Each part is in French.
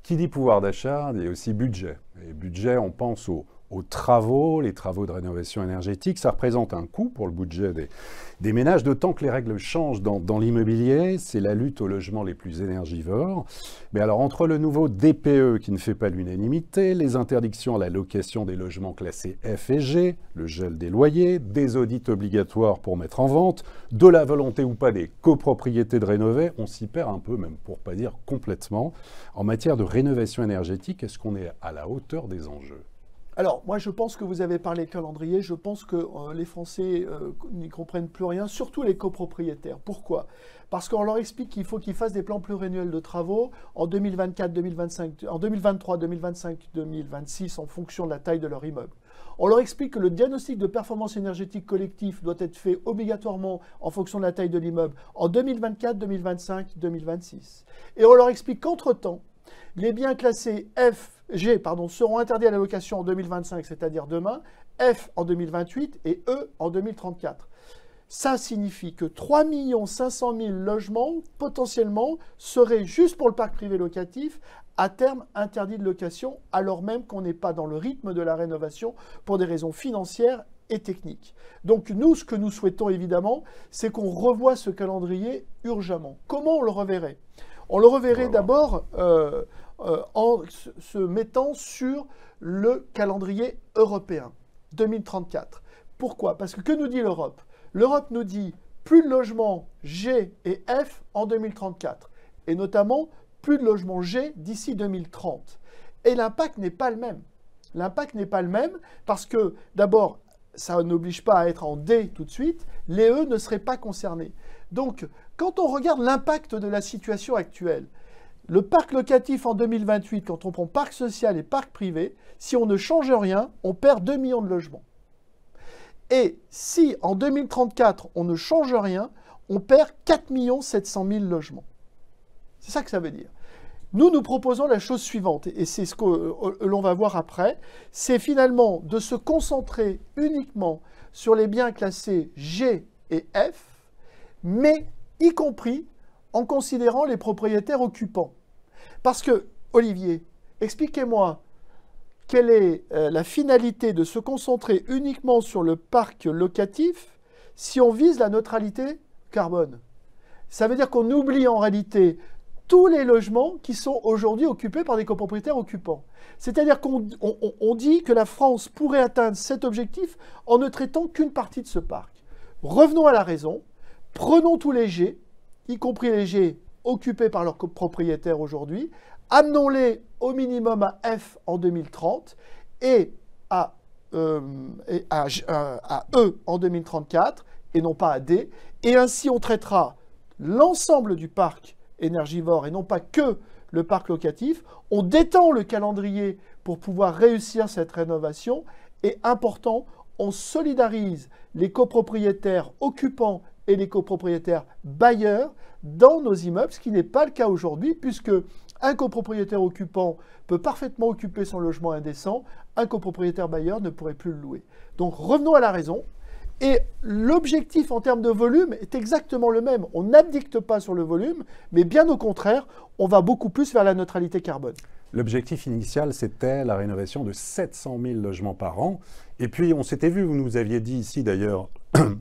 Qui dit pouvoir d'achat dit aussi budget. Et budget, on pense aux travaux, les travaux de rénovation énergétique. Ça représente un coût pour le budget des ménages, d'autant que les règles changent dans l'immobilier. C'est la lutte aux logements les plus énergivores. Mais alors, entre le nouveau DPE qui ne fait pas l'unanimité, les interdictions à la location des logements classés F et G, le gel des loyers, des audits obligatoires pour mettre en vente, de la volonté ou pas des copropriétés de rénover, on s'y perd un peu, même pour ne pas dire complètement. En matière de rénovation énergétique, est-ce qu'on est à la hauteur des enjeux ? Alors, moi, je pense que vous avez parlé de calendrier. Je pense que les Français n'y comprennent plus rien, surtout les copropriétaires. Pourquoi ? Parce qu'on leur explique qu'il faut qu'ils fassent des plans pluriannuels de travaux en 2024, 2025, en 2023, 2025, 2026, en fonction de la taille de leur immeuble. On leur explique que le diagnostic de performance énergétique collectif doit être fait obligatoirement en fonction de la taille de l'immeuble en 2024, 2025, 2026. Et on leur explique qu'entre-temps, les biens classés G seront interdits à la location en 2025, c'est-à-dire demain, F en 2028 et E en 2034. Ça signifie que 3 500 000 logements, potentiellement, seraient, juste pour le parc privé locatif, à terme interdits de location, alors même qu'on n'est pas dans le rythme de la rénovation pour des raisons financières et techniques. Donc nous, ce que nous souhaitons évidemment, c'est qu'on revoie ce calendrier urgemment. Comment on le reverrait ? On le reverrait d'abord en se mettant sur le calendrier européen, 2034. Pourquoi ? Parce que nous dit l'Europe ? L'Europe nous dit plus de logements G et F en 2034, et notamment plus de logements G d'ici 2030. Et l'impact n'est pas le même. L'impact n'est pas le même parce que, d'abord, ça n'oblige pas à être en D tout de suite, les E ne seraient pas concernés. Donc, quand on regarde l'impact de la situation actuelle, le parc locatif en 2028, quand on prend parc social et parc privé, si on ne change rien, on perd 2 millions de logements. Et si en 2034, on ne change rien, on perd 4 700 000 logements. C'est ça que ça veut dire. Nous proposons la chose suivante, et c'est ce que l'on va voir après, c'est finalement de se concentrer uniquement sur les biens classés G et F, mais y compris en considérant les propriétaires occupants. Parce que, Olivier, expliquez-moi quelle est la finalité de se concentrer uniquement sur le parc locatif si on vise la neutralité carbone. Ça veut dire qu'on oublie en réalité tous les logements qui sont aujourd'hui occupés par des copropriétaires occupants. C'est-à-dire qu'on dit que la France pourrait atteindre cet objectif en ne traitant qu'une partie de ce parc. Revenons à la raison, prenons tous les G, y compris les G occupés par leurs copropriétaires aujourd'hui, amenons-les au minimum à F en 2030 et à E en 2034 et non pas à D. Et ainsi, on traitera l'ensemble du parc énergivore et non pas que le parc locatif. On détend le calendrier pour pouvoir réussir cette rénovation. Et important, on solidarise les copropriétaires occupants et les copropriétaires bailleurs dans nos immeubles, ce qui n'est pas le cas aujourd'hui, puisque un copropriétaire occupant peut parfaitement occuper son logement indécent, un copropriétaire bailleur ne pourrait plus le louer. Donc revenons à la raison, et l'objectif en termes de volume est exactement le même. On n'abdicte pas sur le volume, mais bien au contraire, on va beaucoup plus vers la neutralité carbone. L'objectif initial, c'était la rénovation de 700 000 logements par an. Et puis, on s'était vu, vous nous aviez dit ici d'ailleurs,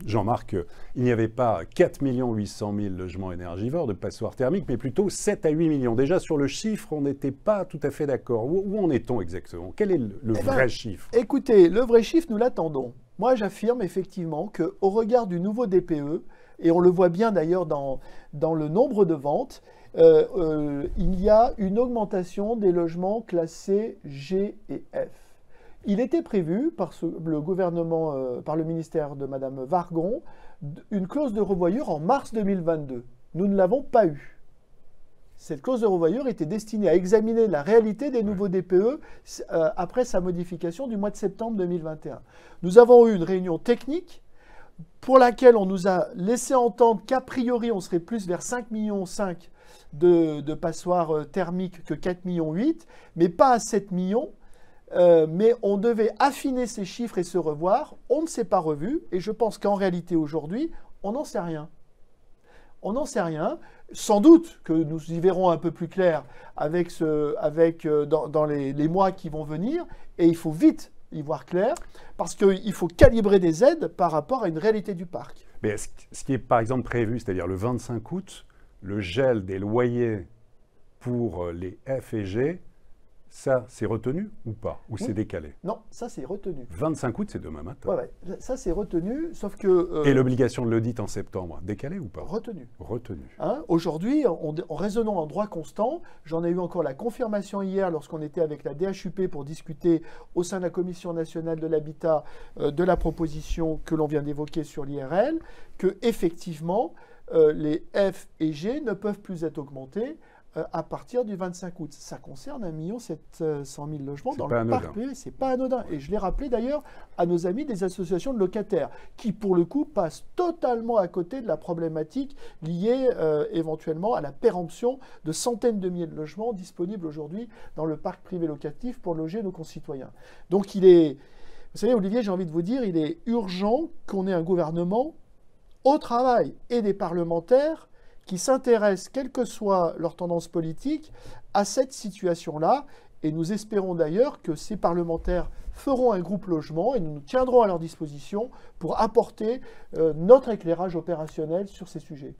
Jean-Marc, il n'y avait pas 4 800 000 logements énergivores de passoires thermiques, mais plutôt 7 à 8 millions. Déjà, sur le chiffre, on n'était pas tout à fait d'accord. Où en est-on exactement ? Quel est le vrai chiffre ? Écoutez, le vrai chiffre, nous l'attendons. Moi, j'affirme effectivement qu'au regard du nouveau DPE, et on le voit bien d'ailleurs dans le nombre de ventes, il y a une augmentation des logements classés G et F. Il était prévu par le gouvernement, par le ministère de Mme Vargon, une clause de revoyure en mars 2022. Nous ne l'avons pas eue. Cette clause de revoyure était destinée à examiner la réalité des nouveaux DPE après sa modification du mois de septembre 2021. Nous avons eu une réunion technique pour laquelle on nous a laissé entendre qu'a priori on serait plus vers 5,5 millions de passoires thermiques que 4,8 millions, mais pas à 7 millions. Mais on devait affiner ces chiffres et se revoir. On ne s'est pas revu et je pense qu'en réalité aujourd'hui, on n'en sait rien. On n'en sait rien. Sans doute que nous y verrons un peu plus clair dans les mois qui vont venir. Et il faut vite y voir clair, parce qu'il faut calibrer des aides par rapport à une réalité du parc. Mais ce qui est par exemple prévu, c'est-à-dire le 25 août, le gel des loyers pour les F et G, ça, c'est retenu ou pas? Ou c'est décalé? Non, ça, c'est retenu. 25 août, c'est demain matin. Ouais, ça, c'est retenu, sauf que... Et l'obligation de l'audit en septembre, décalé ou pas? Retenu. Retenu. Hein, aujourd'hui, en raisonnant en droit constant, j'en ai eu encore la confirmation hier lorsqu'on était avec la DHUP pour discuter au sein de la Commission nationale de l'habitat de la proposition que l'on vient d'évoquer sur l'IRL, que effectivement, les F et G ne peuvent plus être augmentés à partir du 25 août. Ça concerne 1 700 000 logements dans le parc privé. C'est pas anodin. Et je l'ai rappelé d'ailleurs à nos amis des associations de locataires, qui pour le coup passent totalement à côté de la problématique liée éventuellement à la péremption de centaines de milliers de logements disponibles aujourd'hui dans le parc privé locatif pour loger nos concitoyens. Donc il est... Vous savez, Olivier, j'ai envie de vous dire, il est urgent qu'on ait un gouvernement au travail et des parlementaires qui s'intéressent, quelle que soit leur tendance politique, à cette situation-là. Et nous espérons d'ailleurs que ces parlementaires feront un groupe logement et nous nous tiendrons à leur disposition pour apporter notre éclairage opérationnel sur ces sujets.